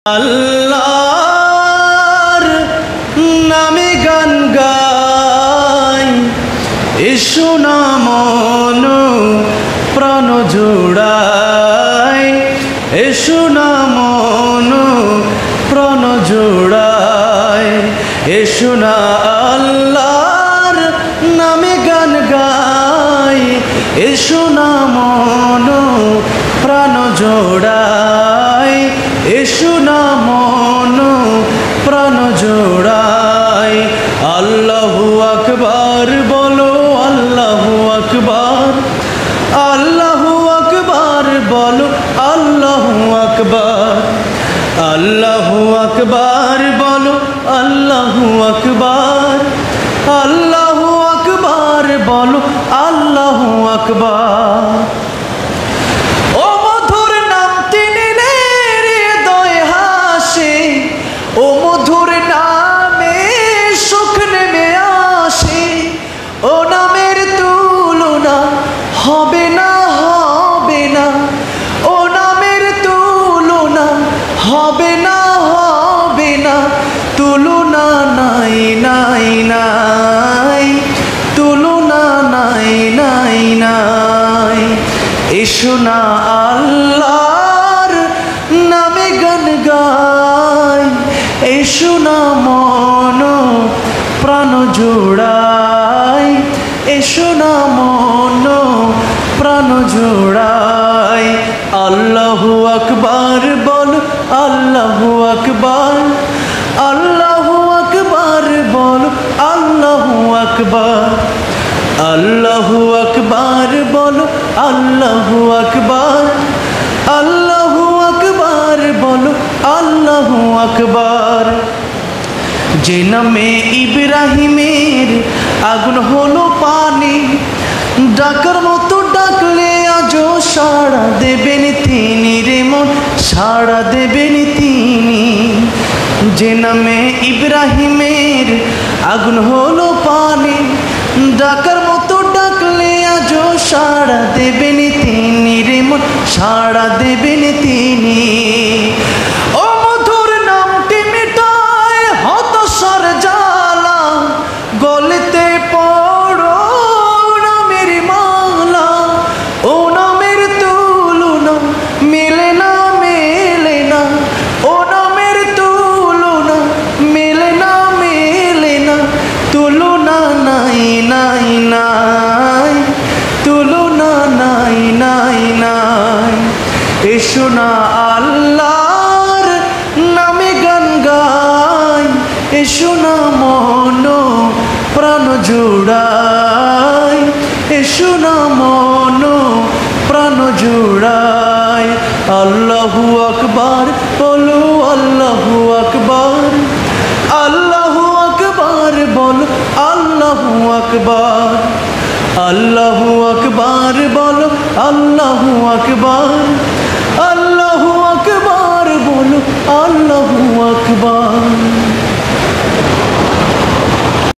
আল্লাহর নামে গান গাই, এসো না মন প্রাণ জোড়াই, এসো না মন প্রাণ জোড়াই, এসো না আল্লাহর নামে গান গাই, এসো না মন প্রাণ জোড়াই, এসো না মন প্রাণ জোড়াই। আল্লাহু আকবার বলো, আল্লাহু আকবার, আল্লাহু আকবার বলো, আল্লাহু আকবার, আল্লাহু আকবার বলো, আল্লাহু আকবার, আল্লাহু আকবার বলো, আল্লাহু আকবার। ও মধুর নামটি নিলে হৃদয় হাসে, ও মধুর নামে সুখ নেমে আসে, ও নামের তুলনা হবে না, হবে না, ও নামের তুলনা হবে না, হবে না, তুলনা নাই নাই নাই, তুলনা নাই নাই নাই। এসো না আল্লাহর নামে গান গাই, এসো না মন প্রাণ জোড়াই, এসো না মন প্রাণ জোড়াই। আল্লাহু আকবার বল, আল্লাহু আকবার, আল্লাহু আকবার বল, আল্লাহু আকবার, আল্লাহু আকবার বলো, আল্লাহু আকবার, আল্লাহু আকবার বলো, আল্লাহু আকবার। যে নামে ইব্রাহিমের আগুন হলো পানি, ডাকার মতো ডাকলে আজও সাড়া দেবেন তিনি রে মন, সাড়া দেবেন তিনি। যে নামে ইব্রাহিমের আগুন হলো পানি, ডাকার মতো ডাকলে আজও সাড়া দেবেন তিনি রে মন, সাড়া দেবেন তিনি। ও মধুর নামটি মিটায় হতাশার জ্বালা, গলেতে পড়ো নামের মালা, ও নামের তুলনা মেলে না, মেলে না, ও নামের তুলনা মেলে না, মেলে না, তুলনা নাই নাই নাই, তুলনা নাই নাই নাই। এসো না আল্লাহর নামে গান গাই, এসো না মন প্রাণ জোড়াই, এসো না মন প্রাণ জোড়াই। আল্লাহু আকবার বলো, আল্লাহু আকবার, আল্লাহু আকবার বলো, আল্লাহু আকবার, আল্লাহু আকবার বলো, আল্লাহু আকবার, আল্লাহু আকবার বলো, আল্লাহু